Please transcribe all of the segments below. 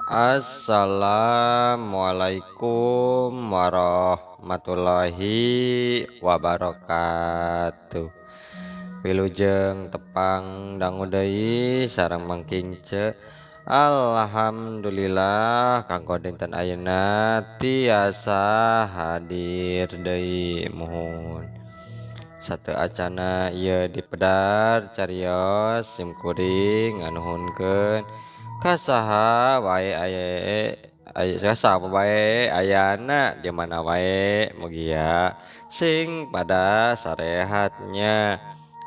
Assalamualaikum warahmatullahi wabarakatuh. Wilujeng tepang dangu deui sareng mangkingce. Alhamdulillah kanggo dinten ayeuna tiasa hadir deui muhun. Satu acana ieu dipedar carios simkuring nganuhunkeun kasaha wae kasaha wae ayana di mana wae mugia sing pada sarehatnya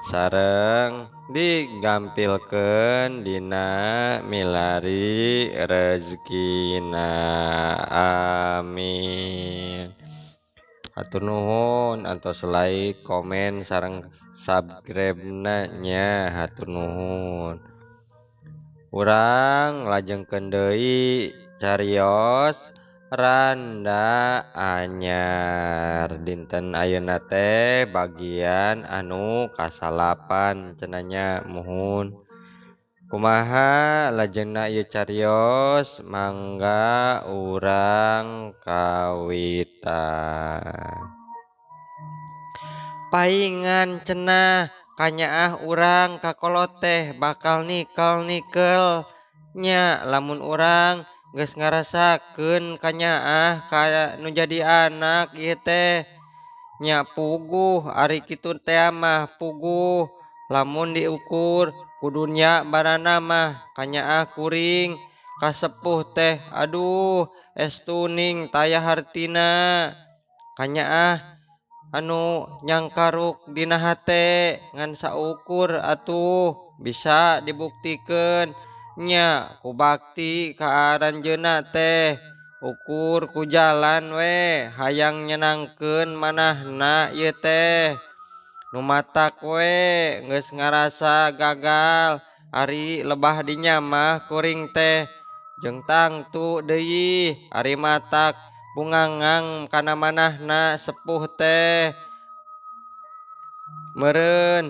sareng digampilkeun dina milari rezekina amin. Hatur nuhun antos like, komen sareng subscribe-na nya hatur nuhun. Urang lajengkeun deui carios randa anyar dinten ayeuna teh bagian anu kasalapan cenanya muhun. Kumaha lajengna ieu carios mangga urang kawitan. Paingan cenah kanyaah urang kakolot teh bakal nikel nya lamun urang geus ngarasakeun kanyaah ka nu jadi anak ieu teh nya puguh ari kitu teh mah puguh lamun diukur kudunya barana mah kanyaah kuring kasepuh teh aduh estuning taya hartina kanyaah anu nyangkaruk dina hate ngan saukur atuh bisa dibuktikeun nya ku bakti ka aranjeunna teh ukur ku jalan we hayang nyenangkeun manahna ieu teh nu matak we geus ngarasa gagal ari lebah dinya mah kuring teh jeung tangtu deui ari matak bungangang kana manahna sepuh teh meureun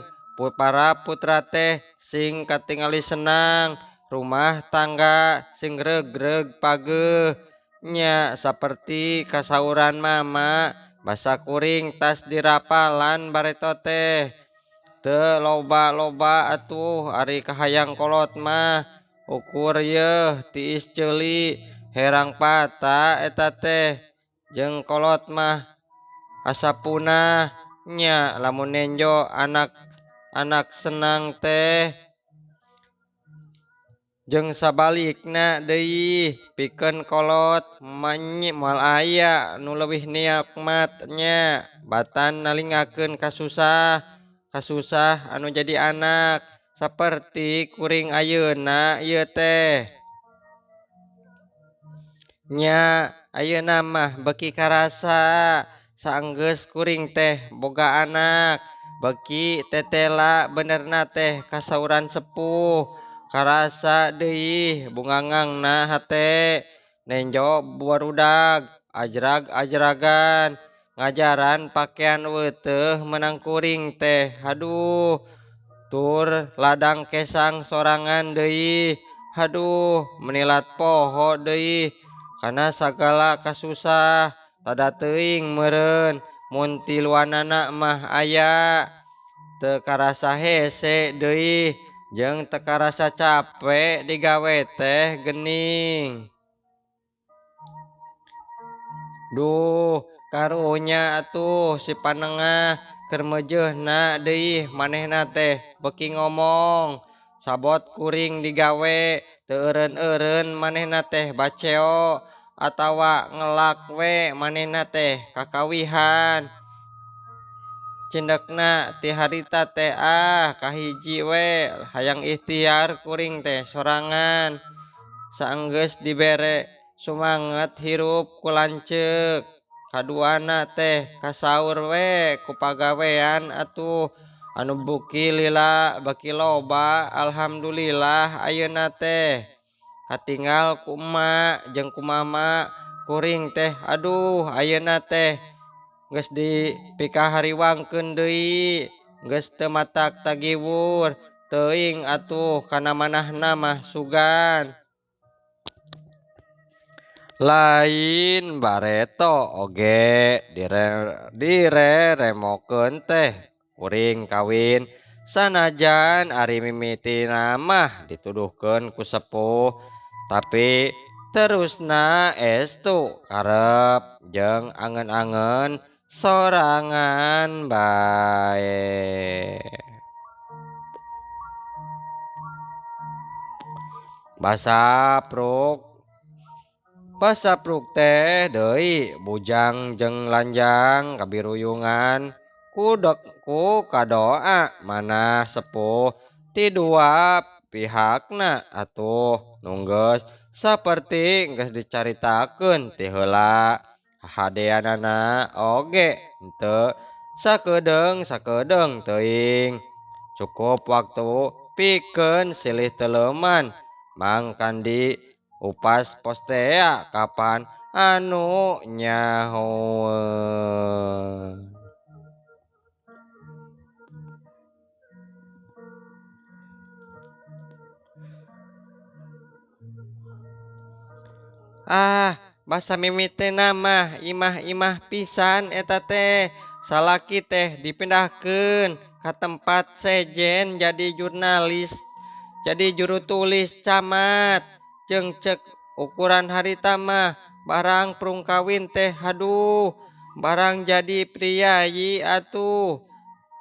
para putra teh sing katingali senang rumah tangga sing regreg pageuh nya saperti kasauran mama basa kuring tas dirapalan bareto teh teu loba-loba atuh ari kahayang kolot mah ukur yeuh tiis ceuli herang pata eta teh jeung kolot mah asa punah nya lamun nenjo anak senang teh jeung sabalikna deui pikeun kolot moal aya nu leuwih nikmat nya batan nalingakeun kasusah anu jadi anak saperti kuring ayeuna ieu teh nya ayeuna mah beki karasa saenggeus kuring teh boga anak beki tetela benerna teh kasauran sepuh karasa deui bungangangna hate nenjo barudag ajrag-ajragan ngajaran pakean weuteuh menang kuring teh haduh tur ladang kesang sorangan deui haduh menilat poho deui kana sagala kasusah tada teuing meureun mun tiluanana mah aya teu karasa hese deui jeung teu karasa cape digawe teh geuning. Duh karunya atuh si panengah keur meujeuhna deui manehna teh beki ngomong sabot kuring digawe teu eureun-eureun manehna teh baceo atawa ngelak we manehna teh kakawihan cindekna ti harita teh kahiji we hayang ikhtiar kuring teh sorangan saenggeus dibere sumanget hirup ku lanceuk kaduana teh kasaur we ku pagawean atuh anu buki lila beki loba alhamdulillah ayeuna teh katinggal ku emak jeung ku mama kuring teh aduh ayeuna teh geus dipikahariwangkeun deui geus teu matak tagiwur teuing atuh kana manahna mah sugan Lain bareto oge direremokeun teh kuring kawin sanajan ari mimitina mah dituduhkeun ku sepuh tapi terusna estu karep jeung angen-angen sorangan bae. Basapruk Pasapruk teh deui bujang jeung lanjang kabiruyungan ku kadoa manah sepuh ti dua pihakna atuh nunggeus saperti geus dicaritakeun ti heula hadeanana oge henteu sakedeung teuing cukup waktu pikeun silih teleman mangkandi upas postea kapan anu nyahoeun. Basa mimitena mah imah-imah pisan eta teh salaki teh dipindahkeun ka tempat sejen jadi jurnalis jadi juru tulis camat jeung cek ukuran harita mah barang prung kawin teh haduh barang jadi priyayi atuh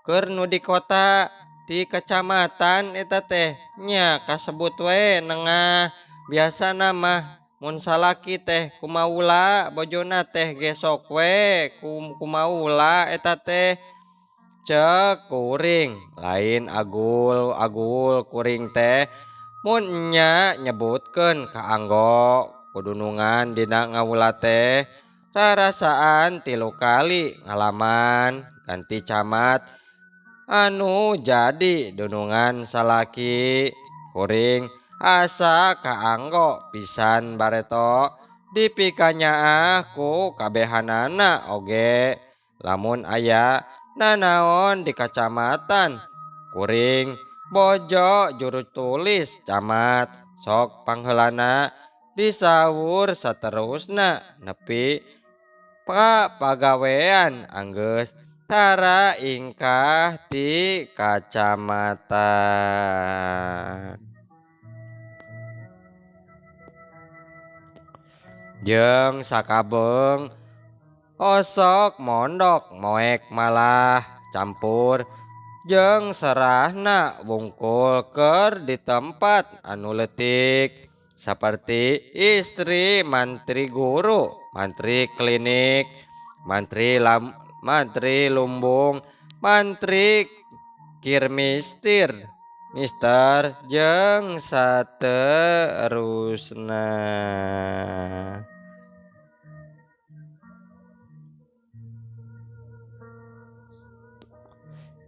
keur nu di kota di kecamatan eta teh nya kasebut we nengah biasana mah mun salaki teh kumaula bojona teh gesok we kumaula eta teh cek kuring lain agul kuring teh mun nya nyebutkeun ka anggo kudunungan dina ngawula teh rarasaan 3 kali ngalaman ganti camat anu jadi dunungan salaki kuring asa kaanggo pisan bareto dipikanyaah ku kabehanana oge lamun aya nanaon di kacamatan kuring bojo juru tulis camat sok pangheulana disawur saterusna nepi pagawean anggeus tara ingkah ti kacamatan jeung sakabeung osok mondok moek malah campur jeung serahna wungkul keur di tempat anu leutik saperti istri mantri guru, mantri klinik, mantri lumbung, mantri kirmistir, mister jeung saterusna.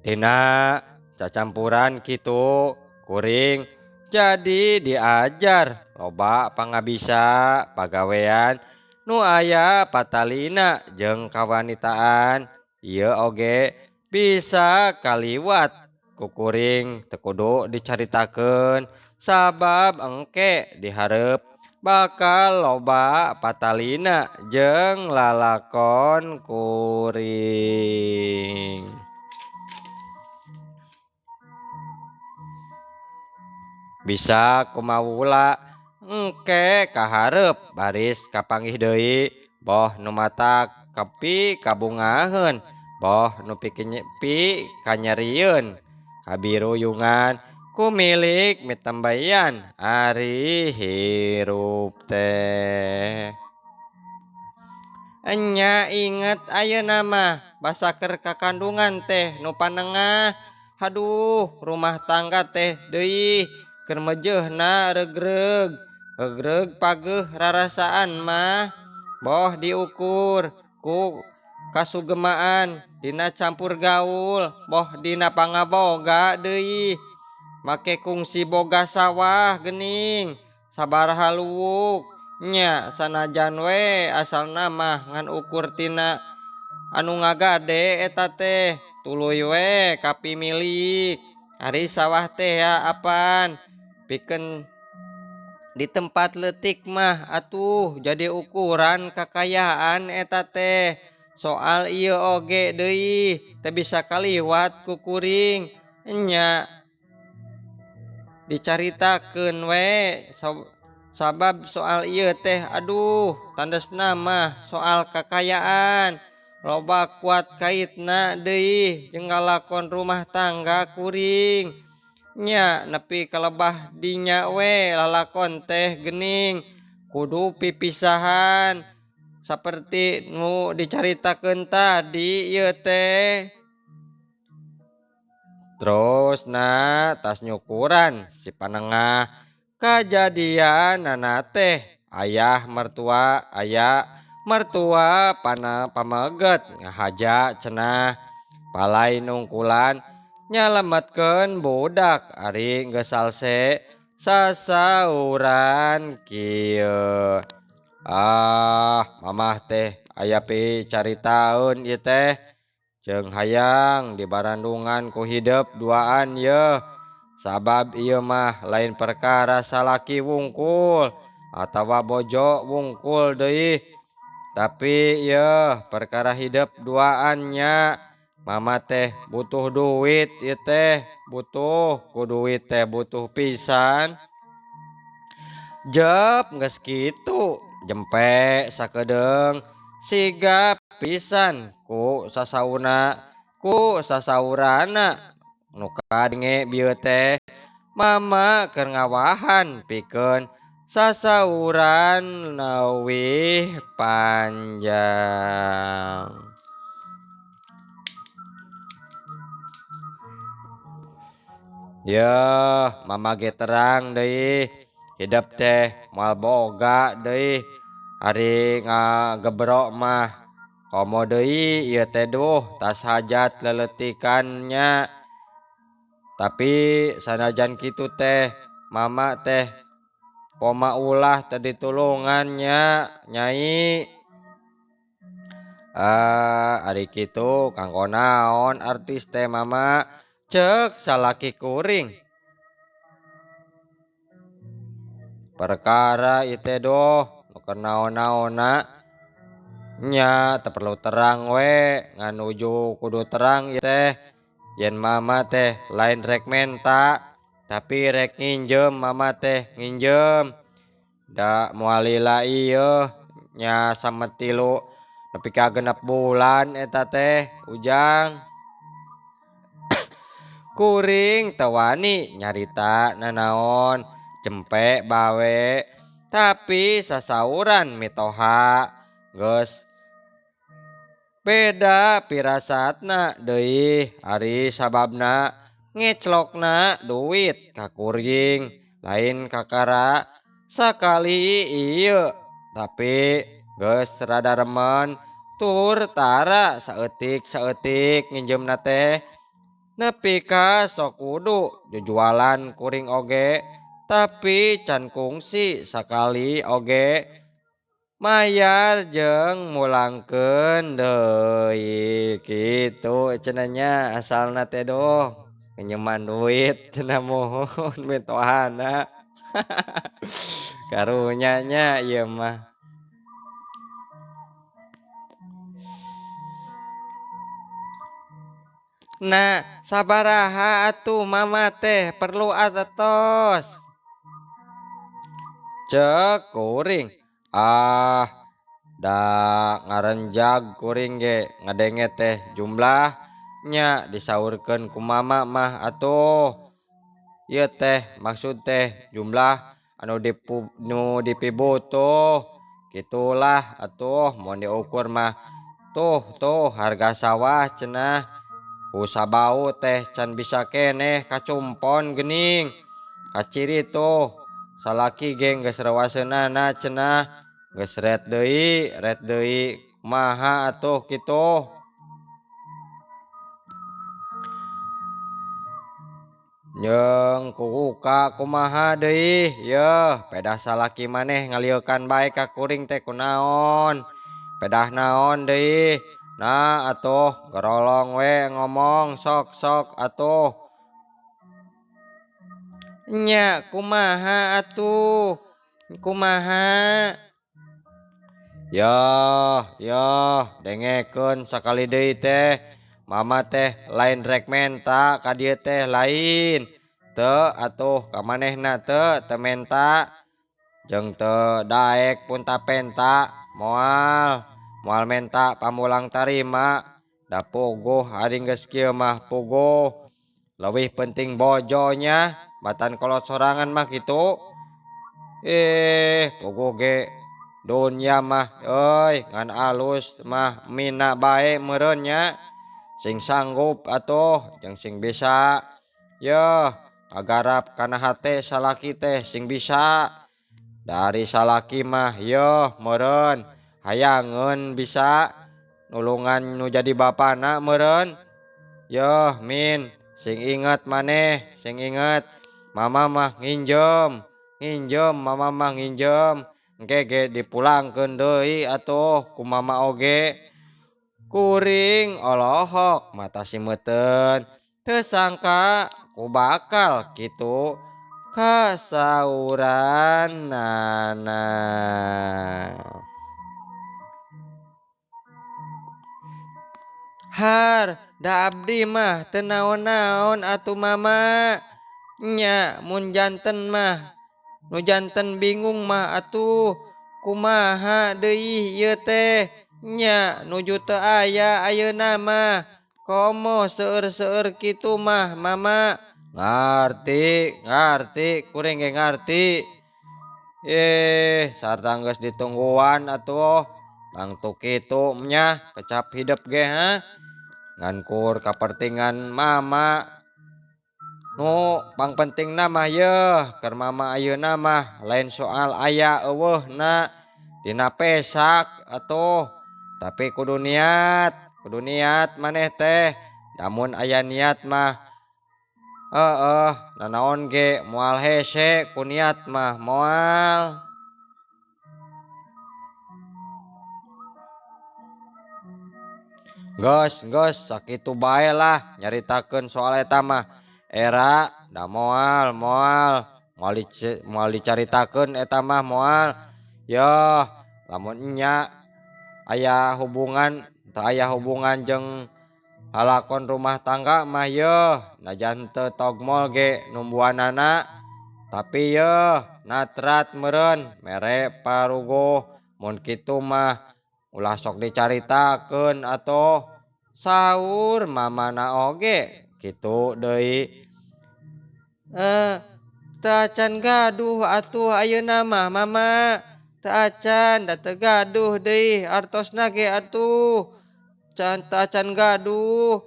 Tina cacampuran kitu kuring jadi diajar loba pangabisa pagawean nu aya patalina jeung kawanitaan ieu oge bisa kaliwat ku kuring teu kudu dicaritakeun sabab engke dihareup bakal loba patalina jeung lalakon kuring. Bisa kumaula engke kahareup baris kapanggih deui boh nu matak kepi kabungaheun boh nu pi kanyarieun kabiruyungan ku milik mitembayan ari hirup teh. Enya inget ayeuna mah basa keur kakandungan teh nu panengah haduh rumah tangga teh deui keur meujeunna regreg pageuh rarasaan mah boh diukur ku kasugemaan dina campur gaul boh dina pangaboga deui make kungsi boga sawah geuning sabaraha luwuk nya sanajan we asalna mah ngan ukur tina anu ngagade eta teh tuluy we kapimilik ari sawah teh ya apan pikeun di tempat leutik mah atuh jadi ukuran kakayaan eta teh. Soal ieu oge deui teu bisa kaliwat ku kuring nya dicaritakeun we sabab soal ieu teh aduh tandesna mah soal kakayaan loba kuat kaitna deui jeung ngalakon rumah tangga kuring nya nepi kalebah dinya we lalakon teh geuning kudu pipisahan saperti nu dicaritakeun tadi ieu teh. Terus tas nyukuran si panengah kajadianana teh aya mertua pameget ngahaja cenah palai nungkulan nyalametkeun budak ari geus salse sasauran kieu. Mamah teh aya picaritaeun ieu teh jeung hayang dibarandungan ku hidup duaan yeuh sabab ieu mah lain perkara salaki wungkul atawa bojo wungkul deui tapi yeuh perkara hidup duaannya. Mama teh butuh duit ieu teh butuh ku duit teh butuh pisan jep geus kitu jempe sakedeung sigap pisan ku sasaurana nu kadenge bieu teh mama keur ngawahan pikeun sasauran leuwih panjang. Yeuh mama ge terang deui hidup teh moal boga deui ari ngagebrok mah komo deui ieu teh duh tas hajat leleutikannya. Tapi sanajan kitu teh mama teh koma ulah teu ditulungannya nyai. Ari kitu kanggo naon artis teh mama ceuk salaki kuring. Perkara ieu teh doh nu keur naon-naonna nya teu perlu terang we ngan nuju kudu terang ieu teh yen mama teh lain rek menta tapi rek nginjem mama teh nginjem da moal lila ieu nya sametilu nepi ka 6 bulan eta teh ujang. Kuring teu wani nyarita nanaon jempe bawe tapi sasauran mitoha geus beda pirasatna deui ari sababna ngeclokna duit ka kuring lain kakara sakali ieu tapi geus rada remen tur tara saeutik nginjemna teh nepi ka sok kudu jujualan kuring oge tapi can kungsi sakali oge mayar jeung mulangkeun deui kitu cenah nya asalna teh doh pinjeman duit cenah mohon mitohana. Karunya nya ieu mah. Nah, sabaraha atuh mama teh perlu atos? Ceuk kuring. Da ngarenjag kuring ge ngadenge teh jumlahnya disaurkeun ku mama mah atuh. Ieu teh maksud teh jumlah anu dipibutuh kitulah atuh mun diukur mah tuh harga sawah cenah ku sabau teh can bisa keneh kacumpon geuning kaciri tuh salaki ge geus rewaseunana cenah geus ret deui kumaha atuh kitu. Jeung kuka kumaha deui yeuh pedah salaki maneh ngaliekan bae ka kuring teh kunaon pedah naon deui. Nah atuh gerolong we ngomong sok atuh. Nya kumaha atuh Kumaha? Yo, dengekeun sakali deui teh. Mama teh lain rek menta ka dieu teh lain. Teu atuh ka manehna teu menta. Jeung teu daek pun tapenta moal menta pamulang tarima. Da puguh ari geus kieu mah puguh. Leuwih penting bojonya batan kolot sorangan mah kitu. Puguh ge dunya mah ngan alus mah mina bae meureun nya. Sing sanggup atuh jeung sing bisa. Yeuh agarap kana hate salaki teh sing bisa. Dari salaki mah yeuh meureun hayangeun bisa nulungan nu jadi bapana meureun. Yeuh min sing inget maneh, sing inget mama mah nginjem mama mah nginjem. Engke ge dipulangkeun deui atuh ku mama oge. Kuring olohok mata simeuteun teu sangka ku bakal kitu kasauranana. Har da abdi mah teu naon-naon atuh mama. Nya mun janten mah nu janten bingung mah atuh kumaha deui ieu teh. Nya nuju teu aya ayeuna mah komo seueur-seueur kitu mah mama. Ngarti kuring ge ngarti. Sarta geus ditungguan atuh mangtu kitu nya kecap hidup ge ha. Ngan kur kapertingan mama. Nu pangpentingna mah yeuh keur mama ayeuna mah lain soal aya eueuhna dina pesak atuh. Tapi kudu niat maneh teh. Namun aya niat mah nanaon ge moal hese ku niat mah moal. Geus sakitu bae lah nyaritakeun soal eta mah. Era da moal dicaritakeun eta mah moal. Yeuh lamun nya aya hubungan teu aya hubungan jeung halakon rumah tangga mah yeuh najan teu togmol ge numbuanana. Tapi yeuh natrat meureun mere paruguh. Mun kitu mah ulah sok dicaritakeun atuh. Saur mamana oge kitu deui. Teu acan gaduh atuh ayeuna mah mama. Teu acan da teu gaduh deui artosna ge atuh. Teu acan gaduh.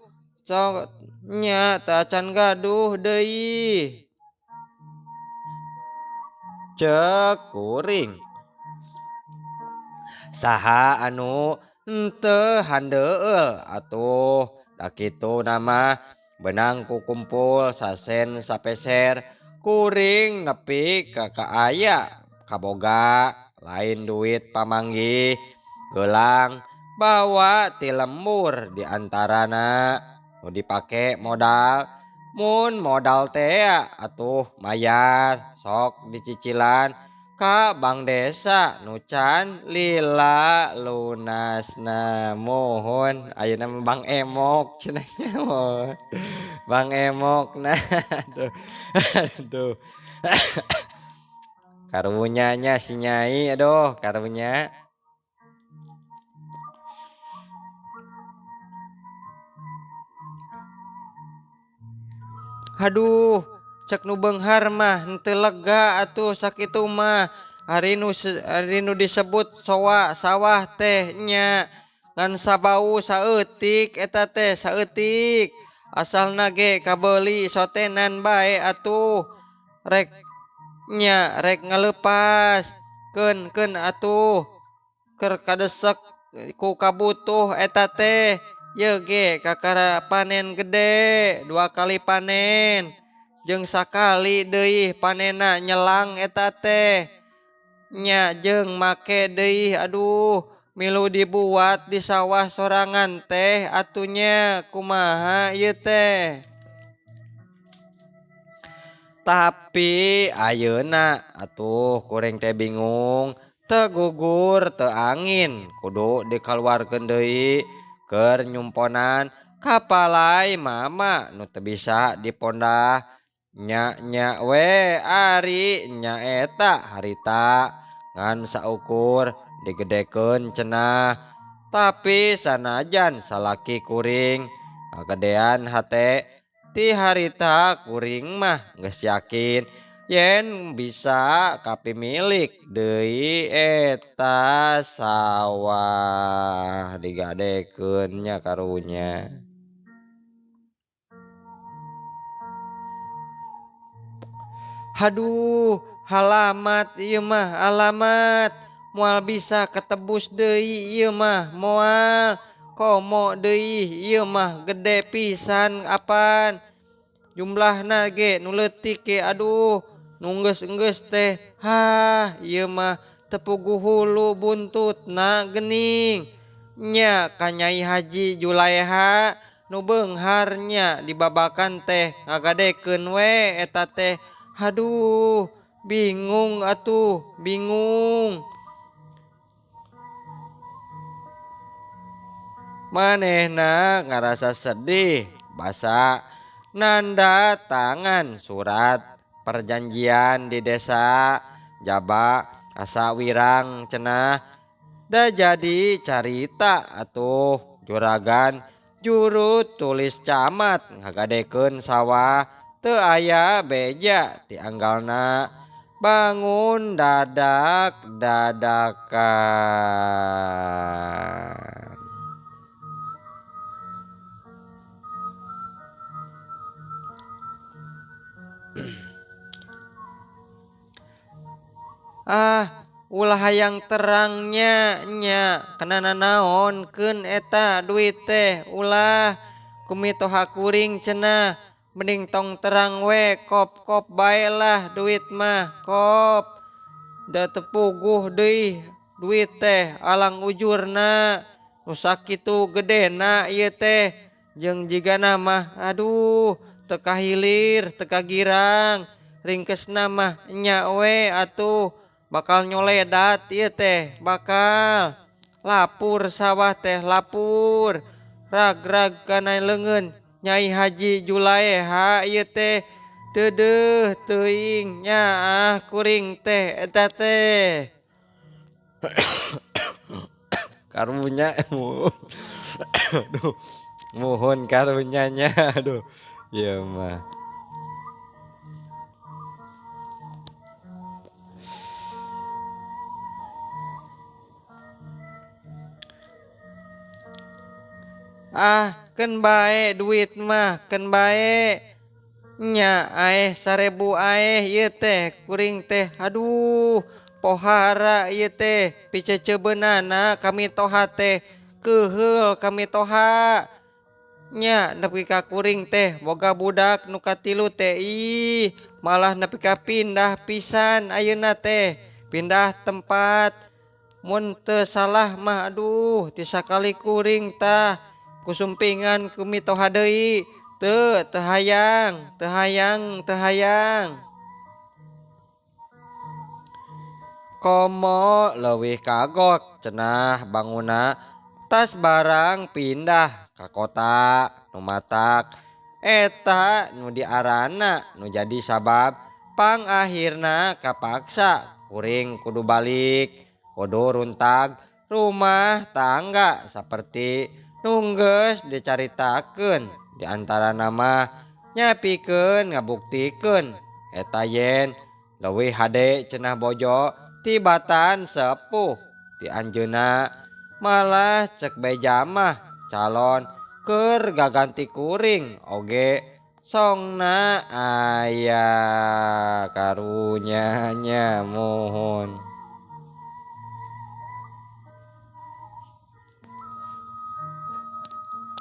Sok nya teu acan gaduh deui. Ceuk kuring. Saha anu henteu handeueul atuh da kitu nama beunang ku kumpul sasen sapeser kuring nepi ka aya kaboga lain duit pamanggih geulang bawa ti lembur diantarana nu dipake modal. Mun modal teh atuh mayar sok dicicilan ka Bank Desa nu can lila lunasna. Mohon ayeuna mah Bang Emok cenah nya. Bang Emok nah aduh. Karunya nya si Nyai aduh karunya. Haduh cek nu beunghar mah henteu lega atuh sakitu mah. Ari nu disebut sawah teh nya ngan sabau saeutik eta teh saeutik. Asalna ge kabeuli sotenan bae atuh. Rek ngaleupas keun atuh keur kadesek ku kabutuh eta teh. Ye ge kakara panen gede 2 kali panen jeung sakali deui panenna nyelang eta teh. Nya jeung make deui aduh milu dibuat di sawah sorangan teh atunya kumaha ieu teh. Tapi ayeuna atuh kuring teh bingung teu gugur teu angin kudu dikaluarkeun deui keur nyumponan kapalai mama nu teu bisa dipondah nya we ari nya eta harita ngan saukur digedekeun cenah tapi sanajan salaki kuring kagedean hate ti harita kuring mah geus yakin yen bisa kapimilik deui eta sawah digadekeun nya karunya. Haduh, halamat ieu mah alamat. Moal bisa ketebus deui ieu mah moal. Komo deui ieu mah gede pisan apan. Jumlahna ge nu leutik ge aduh. Nu geus-geus teh. Hah, ieu mah tepuguh hulu buntutna geuning. Nya ka Nyai Haji Julaiha nu beunghar nya dibabakan teh ngagadekeun we eta teh. Haduh, bingung atuh, bingung. Manehna ngarasa sedih, basa nanda tangan surat perjanjian di desa jaba asa wirang cenah da jadi carita atuh juragan juru tulis camat ngagadekeun sawah teu aya beja ti anggalna bangun dadak dadakan. Ulah hayang terangnya nya kenana naonkeun eta duit teh ulah kumitoha kuring cenah mending tong terang we kop bae lah duit mah kop da tepuguh deui duit teh alang ujurna nu sakitu gedena ieu teh jeung jigana mah aduh teu kahilir teu kagirang ringkesna mah nya we atuh bakal nyoledat ieu teh bakal lapur sawah teh lapur ragrag kana leungeun Nyai Haji Julaiha ieu teh deudeuh teuing nya kuring teh eta teh karunya aduh mohon karunyanya aduh ieu mah keun bae duit mah keun bae nya aeh 1000 aeh ieu teh kuring teh aduh pohara ieu teh picecebeunana kami toha teh keuheul kami toha nya nepi ka kuring teh boga budak nu katilu teh ih malah nepi ka pindah pisan ayeuna teh pindah tempat mun teu salah mah aduh ti sakali kuring tah kusumpingan kumitoha deui teu hayang komo leuwih kagok cenah banguna tas barang pindah ka kota nu matak eta nu diarana nu jadi sabab pangakhirna kapaksa kuring kudu balik kudu runtag rumah tangga saperti nunggeus dicaritakeun di antara nama nyapikeun ngabuktikeun eta yen leuwih hade cenah bojo tibatan sepuh ti anjeunna malah cek beja mah calon keur gaganti kuring oge songna aya karunya nya mohon.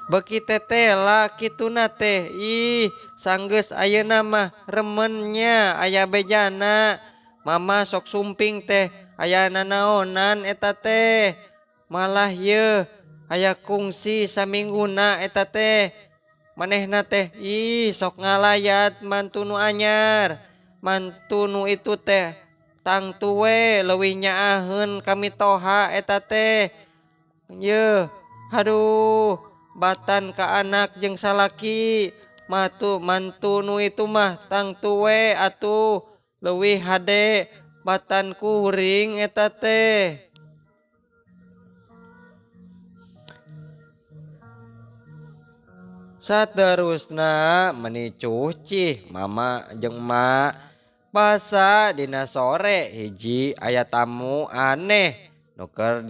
Beki teteh lah kituna teh ih sanggeus ayeuna mah remennya aya bejana mama sok sumping teh aya nanaonan eta teh malah yeuh aya kungsi samingguna eta teh manehna teh ih sok ngalayat mantu nu anyar mantu nu itu teh tang tuwe leuwih nyaaheun kami toha eta teh. Yeuh, aduh, batan ka anak jeung salaki. Mantu nu itu mah tang tuwe atuh leuwih hade batan kuring eta teh. Saterusna meni cuci mama jeung mak basa dina sore hiji aya tamu aneh nu keur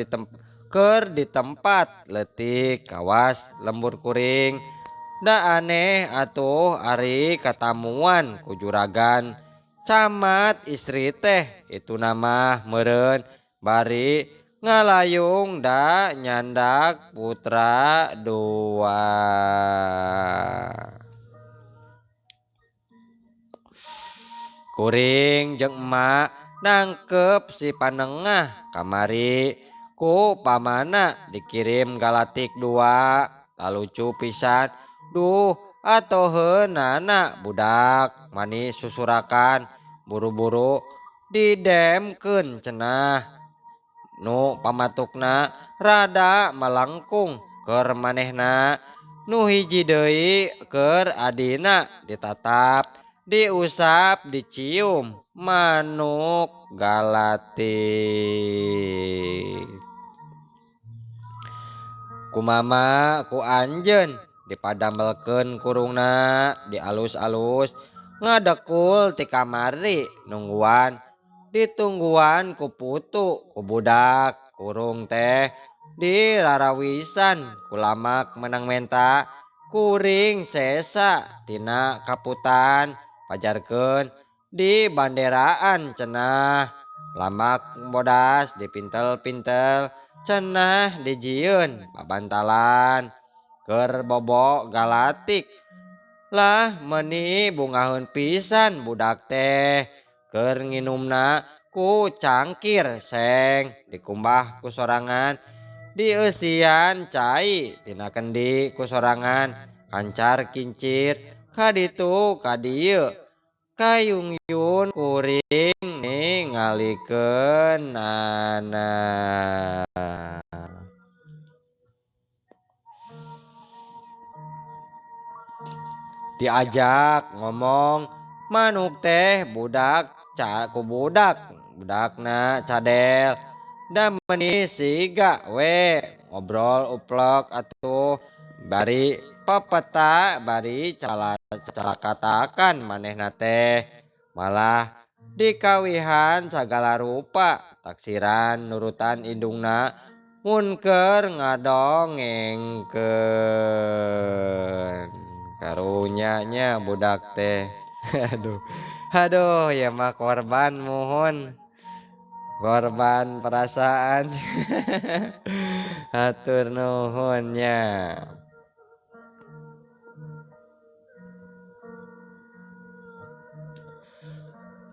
di tempat leutik kawas lembur kuring. Da aneh atuh ari katamuan ku juragan camat istri teh itu nama meureun bari ngalayung da nyandak putra dua. Kuring jeung emak nangkep si panengah kamari ku pamana dikirim galatik dua. Lalucu pisan, duh atoheunana budak mani susurakan buru-buru didemkeun cenah. Nu pamatukna rada malangkung keur manehna. Nu hiji deui keur adina ditatap diusap dicium manuk galatik. Ku mama ku anjeun dipadamelkeun kurungna dialus-alus ngadekul ti kamari nungguan ditungguan ku putu ku budak kurung teh dirarawisan ku lamak menang menta kuring sesa tina kaputan pajarkeun di banderaan cenah lamak bodas dipintel-pintel cenah dijieun babantalan keur bobo galatik. Lah meuni bungaheun pisan budak teh keur nginumna ku cangkir seng dikumbah ku sorangan dieusian cai tina kendi ku sorangan kancar kincir kaditu kadieu kayungyun kuring ningalikeunana. Diajak ngomong manuk teh budak ku budakna cadel da meuni siga we ngobrol uplek atuh bari pepeta bari calakatakan manehna teh malah dikawihan sagala rupa taksiran nurutan indungna mun keur ngadongengkeun. Karunyanya budak teh. Aduh ya mah korban mohon korban perasaan. Hatur nuhunnya.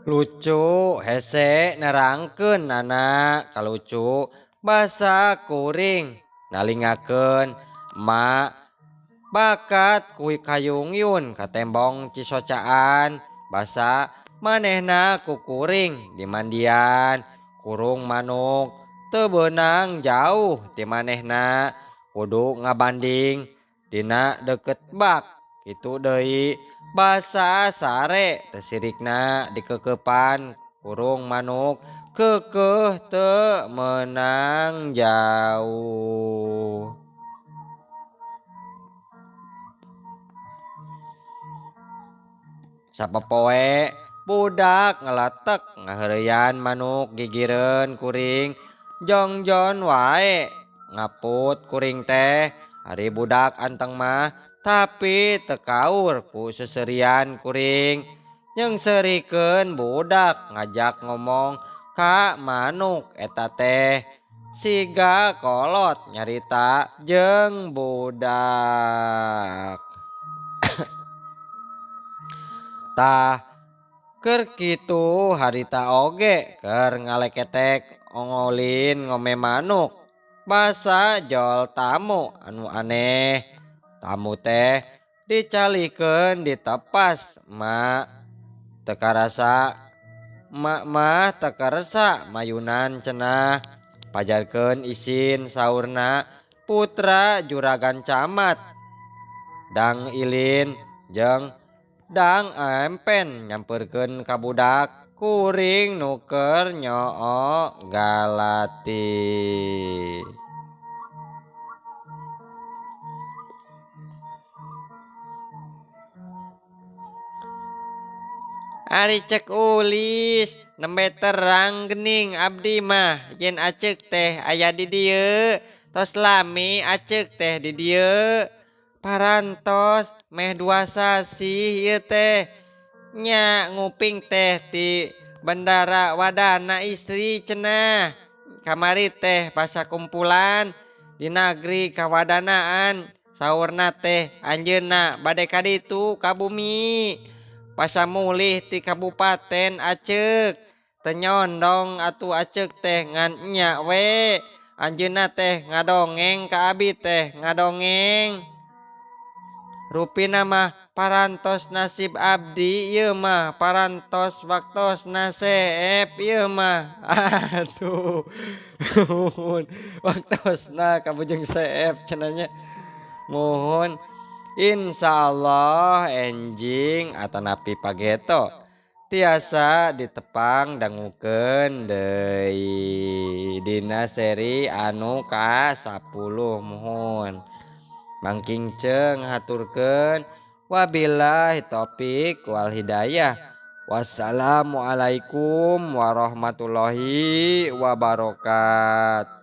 Lucu hese nerangkeun anak kalucu basa kuring nalingakeun emak bakat kui kayungyun ka tembong Cisocaan basa manehna ku kuring di mandian kurung manuk teu beunang jauh ti manehna kudu ngabanding dina deket bak kitu deui basa sare teu sirikna dikeukepan kurung manuk keukeuh teu meunang jauh. Sapopoe budak ngeletek ngaheureuyan manuk gigireun kuring jongjon wae ngaput kuring teh ari budak anteng mah tapi teu kaur ku seuserian kuring nyeungseurikeun budak ngajak ngomong ka manuk eta teh siga kolot nyarita jeung budak. Tah keur kitu harita oge keur ngaleketek ongolin ngome manuk basa jol tamu anu aneh. Tamu teh dicalikeun ditepas mak teka rasa emak mah teka rasa mayunan cenah pajarkeun isin saurna putra juragan camat dang ilin jeung dang empen nyamperkeun ka budak kuring nuker nyoo galati. Ari cek ulis nembe terang gening abdi mah yen aceuk teh aya di dieu tos lami aceuk teh di dieu parantos meh 2 sasi ieu teh nya nguping teh ti Bandara Wadana Istri cenah kamari teh pasa kumpulan di nagri kawadanaan saurna teh anjeunna bade ka ditu ka bumi pasa mulih ti kabupaten aceuk teu nyondong atuh aceuk teh ngan enya we anjeunna teh ngadongeng ka abi teh ngadongeng rupina mah parantos nasib abdi ieu mah parantos waktosna seep ieu mah aduh waktosna kabujeng seep cenah nya muhun insyaallah enjing atanapi pageto tiasa ditepang dangukeun deui dina seri anu ka-10 muhun mangking ceung haturkeun wabillahi taufik wal hidayah wassalamualaikum warahmatullahi wabarakatuh.